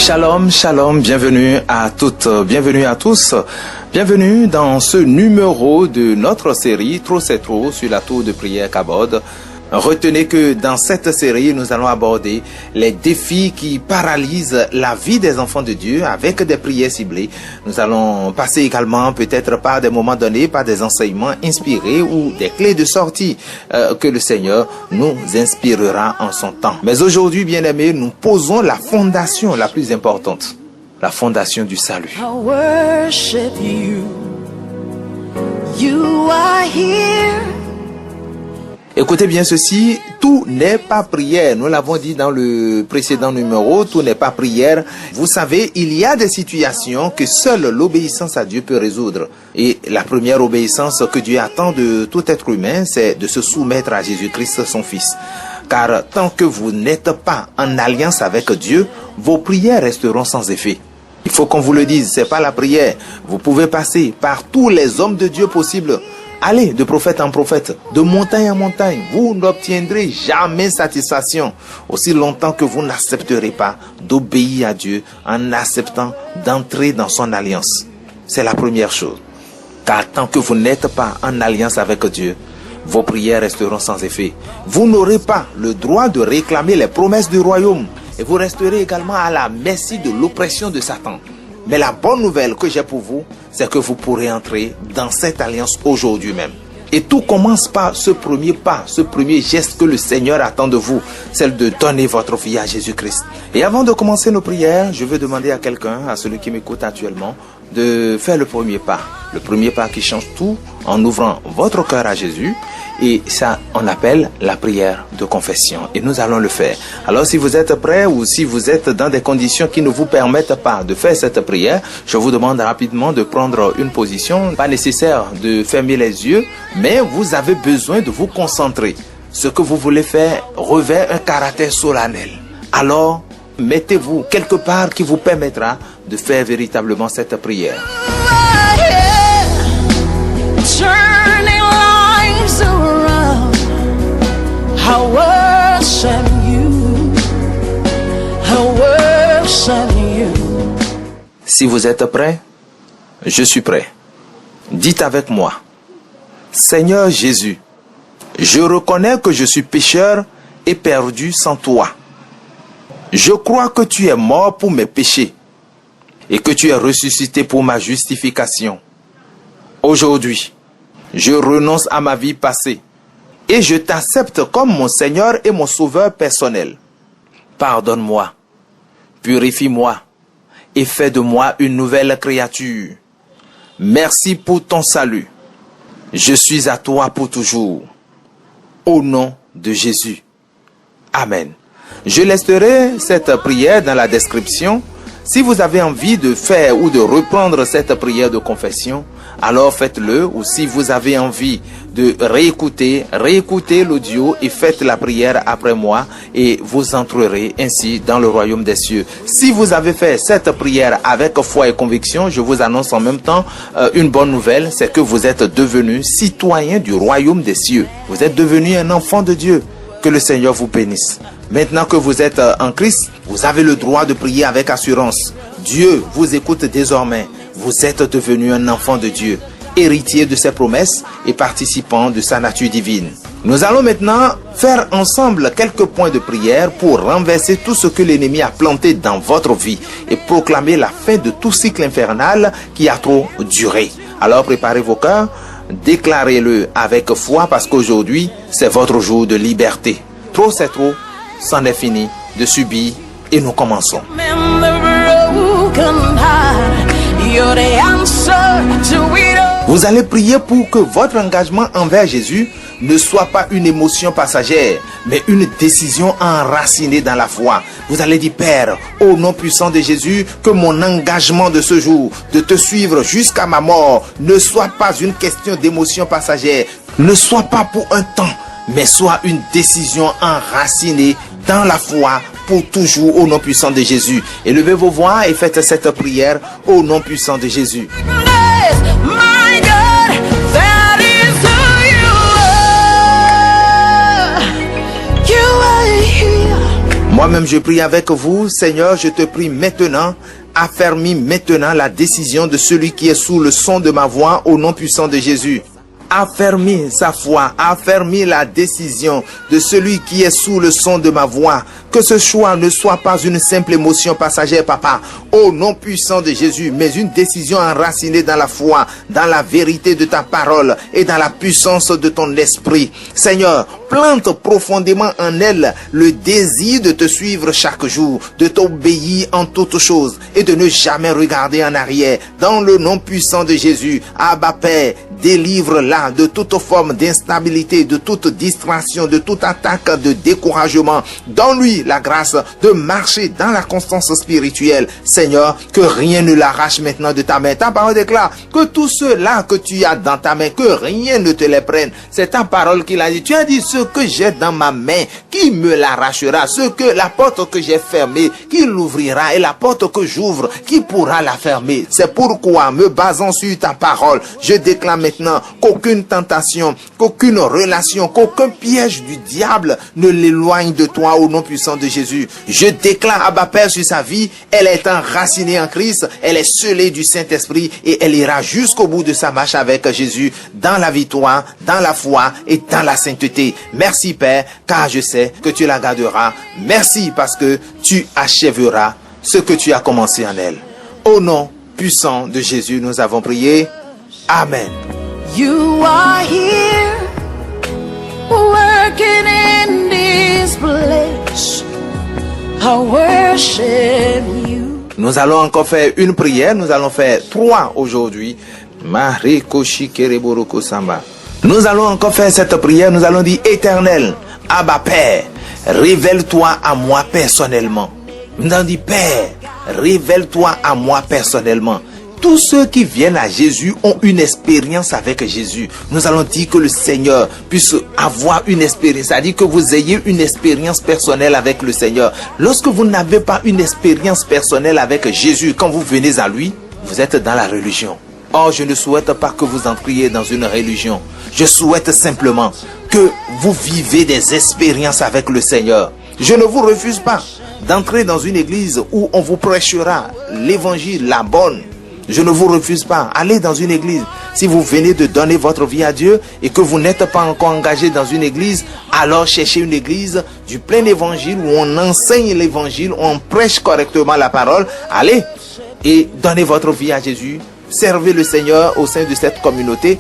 Shalom, shalom, bienvenue à toutes, bienvenue à tous, bienvenue dans ce numéro de notre série Trop c'est trop sur la tour de prière Kabod. Retenez que dans cette série, nous allons aborder les défis qui paralysent la vie des enfants de Dieu avec des prières ciblées. Nous allons passer également peut-être par des moments donnés, par des enseignements inspirés ou des clés de sortie que le Seigneur nous inspirera en son temps. Mais aujourd'hui, bien-aimés, nous posons la fondation la plus importante, la fondation du salut. I worship you. You are here. Écoutez bien ceci, tout n'est pas prière. Nous l'avons dit dans le précédent numéro, tout n'est pas prière. Vous savez, il y a des situations que seule l'obéissance à Dieu peut résoudre. Et la première obéissance que Dieu attend de tout être humain, c'est de se soumettre à Jésus-Christ, son Fils. Car tant que vous n'êtes pas en alliance avec Dieu, vos prières resteront sans effet. Il faut qu'on vous le dise, c'est pas la prière. Vous pouvez passer par tous les hommes de Dieu possibles. Allez de prophète en prophète, de montagne en montagne, vous n'obtiendrez jamais satisfaction aussi longtemps que vous n'accepterez pas d'obéir à Dieu en acceptant d'entrer dans son alliance. C'est la première chose. Car tant que vous n'êtes pas en alliance avec Dieu, vos prières resteront sans effet. Vous n'aurez pas le droit de réclamer les promesses du royaume et vous resterez également à la merci de l'oppression de Satan. Mais la bonne nouvelle que j'ai pour vous, c'est que vous pourrez entrer dans cette alliance aujourd'hui même. Et tout commence par ce premier pas, ce premier geste que le Seigneur attend de vous, celle de donner votre vie à Jésus-Christ. Et avant de commencer nos prières, je veux demander à quelqu'un, à celui qui m'écoute actuellement, de faire le premier pas. Le premier pas qui change tout en ouvrant votre cœur à Jésus. Et ça, on appelle la prière de confession. Et nous allons le faire. Alors, si vous êtes prêts ou si vous êtes dans des conditions qui ne vous permettent pas de faire cette prière, je vous demande rapidement de prendre une position. Pas nécessaire de fermer les yeux, mais vous avez besoin de vous concentrer. Ce que vous voulez faire revêt un caractère solennel. Alors, mettez-vous quelque part qui vous permettra de faire véritablement cette prière. I worship you. I worship you. Si vous êtes prêts, je suis prêt. Dites avec moi, Seigneur Jésus, je reconnais que je suis pécheur et perdu sans toi. Je crois que tu es mort pour mes péchés et que tu es ressuscité pour ma justification. Aujourd'hui, je renonce à ma vie passée et je t'accepte comme mon Seigneur et mon Sauveur personnel. Pardonne-moi, purifie-moi et fais de moi une nouvelle créature. Merci pour ton salut. Je suis à toi pour toujours. Au nom de Jésus. Amen. Je laisserai cette prière dans la description. Si vous avez envie de faire ou de reprendre cette prière de confession, alors faites-le. Ou si vous avez envie de réécouter l'audio et faites la prière après moi et vous entrerez ainsi dans le royaume des cieux. Si vous avez fait cette prière avec foi et conviction, je vous annonce en même temps une bonne nouvelle, c'est que vous êtes devenu citoyen du royaume des cieux. Vous êtes devenu un enfant de Dieu. Que le Seigneur vous bénisse. Maintenant que vous êtes en Christ, vous avez le droit de prier avec assurance. Dieu vous écoute désormais. Vous êtes devenu un enfant de Dieu, héritier de ses promesses et participant de sa nature divine. Nous allons maintenant faire ensemble quelques points de prière pour renverser tout ce que l'ennemi a planté dans votre vie et proclamer la fin de tout cycle infernal qui a trop duré. Alors préparez vos cœurs. Déclarez-le avec foi parce qu'aujourd'hui, c'est votre jour de liberté. Trop c'est trop, c'en est fini de subir et nous commençons. Vous allez prier pour que votre engagement envers Jésus ne soit pas une émotion passagère, mais une décision enracinée dans la foi. Vous allez dire, Père, au nom puissant de Jésus, que mon engagement de ce jour, de te suivre jusqu'à ma mort, ne soit pas une question d'émotion passagère, ne soit pas pour un temps, mais soit une décision enracinée dans la foi pour toujours au nom puissant de Jésus. Élevez vos voix et faites cette prière au nom puissant de Jésus. Moi-même, je prie avec vous, Seigneur, je te prie maintenant, affermis maintenant la décision de celui qui est sous le son de ma voix au nom puissant de Jésus. Affermis sa foi, affermis la décision de celui qui est sous le son de ma voix. Que ce choix ne soit pas une simple émotion passagère, papa, au nom puissant de Jésus, mais une décision enracinée dans la foi, dans la vérité de ta parole et dans la puissance de ton esprit. Seigneur, plante profondément en elle le désir de te suivre chaque jour, de t'obéir en toutes choses et de ne jamais regarder en arrière. Dans le nom puissant de Jésus, Abba Père, délivre-la de toute forme d'instabilité, de toute distraction, de toute attaque de découragement. Donne-lui la grâce de marcher dans la constance spirituelle. Seigneur, que rien ne l'arrache maintenant de ta main. Ta parole déclare que tout cela que tu as dans ta main, que rien ne te les prenne. C'est ta parole qui l'a dit. Tu as dit ce que j'ai dans ma main, qui me l'arrachera? Ce que la porte que j'ai fermée, qui l'ouvrira? Et la porte que j'ouvre, qui pourra la fermer? C'est pourquoi, me basant sur ta parole, je déclare maintenant qu'aucune tentation, qu'aucune relation, qu'aucun piège du diable ne l'éloigne de toi au nom puissant de Jésus. Je déclare Abba Père sur sa vie, elle est enracinée en Christ, elle est scellée du Saint-Esprit et elle ira jusqu'au bout de sa marche avec Jésus dans la victoire, dans la foi et dans la sainteté. Merci Père, car je sais que tu la garderas. Merci parce que tu achèveras ce que tu as commencé en elle. Au nom puissant de Jésus, nous avons prié. Amen. You are here, working in this place. I worship you. Nous allons encore faire une prière. Nous allons faire 3 aujourd'hui. Nous allons encore faire cette prière. Nous allons dire: Éternel, Abba Père, révèle-toi à moi personnellement. Nous allons dire: Père, révèle-toi à moi personnellement. Tous ceux qui viennent à Jésus ont une expérience avec Jésus. Nous allons dire que le Seigneur puisse avoir une expérience, c'est-à-dire que vous ayez une expérience personnelle avec le Seigneur. Lorsque vous n'avez pas une expérience personnelle avec Jésus, quand vous venez à lui, vous êtes dans la religion. Or, je ne souhaite pas que vous entriez dans une religion. Je souhaite simplement que vous vivez des expériences avec le Seigneur. Je ne vous refuse pas d'entrer dans une église où on vous prêchera l'évangile, la bonne. Je ne vous refuse pas. Allez dans une église. Si vous venez de donner votre vie à Dieu et que vous n'êtes pas encore engagé dans une église, alors cherchez une église du plein évangile où on enseigne l'évangile, où on prêche correctement la parole. Allez et donnez votre vie à Jésus. Servez le Seigneur au sein de cette communauté.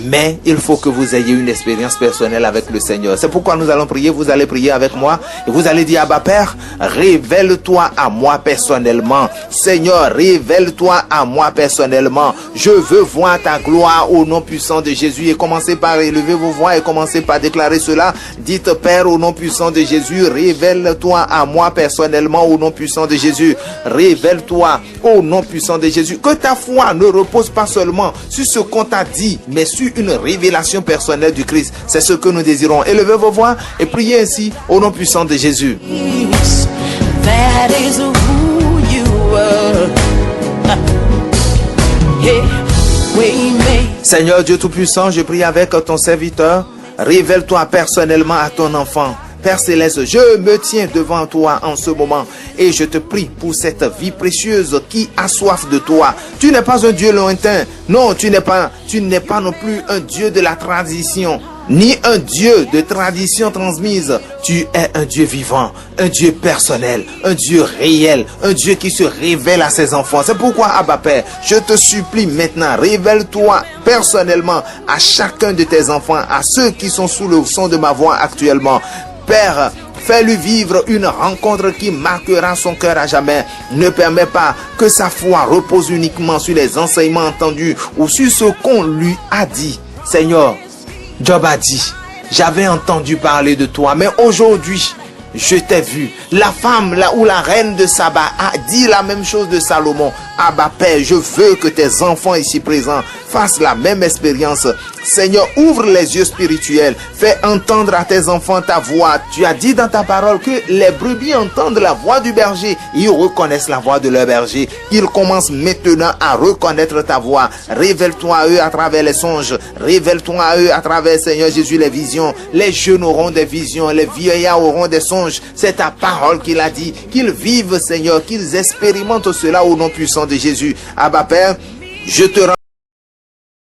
Mais il faut que vous ayez une expérience personnelle avec le Seigneur. C'est pourquoi nous allons prier. Vous allez prier avec moi et vous allez dire: Abba Père, révèle-toi à moi personnellement. Seigneur, révèle-toi à moi personnellement. Je veux voir ta gloire au nom puissant de Jésus. Et commencez par élever vos voix et commencez par déclarer cela. Dites: Père, au nom puissant de Jésus, révèle-toi à moi personnellement au nom puissant de Jésus. Révèle-toi au nom puissant de Jésus. Que ta foi ne repose pas seulement sur ce qu'on t'a dit, mais sur une révélation personnelle du Christ. C'est ce que nous désirons. Élevez vos voix et priez ainsi au nom puissant de Jésus. That is who you are. Seigneur Dieu Tout-Puissant, je prie avec ton serviteur. Révèle-toi personnellement à ton enfant. Père Céleste, je me tiens devant toi en ce moment et je te prie pour cette vie précieuse qui a soif de toi. Tu n'es pas un Dieu lointain. Non, tu n'es pas non plus un Dieu de la tradition, ni un Dieu de tradition transmise. Tu es un Dieu vivant, un Dieu personnel, un Dieu réel, un Dieu qui se révèle à ses enfants. C'est pourquoi, Abba Père, je te supplie maintenant, révèle-toi personnellement à chacun de tes enfants, à ceux qui sont sous le son de ma voix actuellement. Père, fais-lui vivre une rencontre qui marquera son cœur à jamais. Ne permets pas que sa foi repose uniquement sur les enseignements entendus ou sur ce qu'on lui a dit. Seigneur, Job a dit: j'avais entendu parler de toi, mais aujourd'hui, je t'ai vu. La femme, ou la reine de Saba a dit la même chose de Salomon. Abba Père, je veux que tes enfants ici présents fassent la même expérience. Seigneur, ouvre les yeux spirituels. Fais entendre à tes enfants ta voix. Tu as dit dans ta parole que les brebis entendent la voix du berger. Ils reconnaissent la voix de leur berger. Ils commencent maintenant à reconnaître ta voix. Révèle-toi à eux à travers les songes. Révèle-toi à eux à travers, Seigneur Jésus, les visions. Les jeunes auront des visions. Les vieillards auront des songes. C'est ta parole qu'il a dit. Qu'ils vivent, Seigneur, qu'ils expérimentent cela au nom puissant de Jésus. Abba Père, je te rends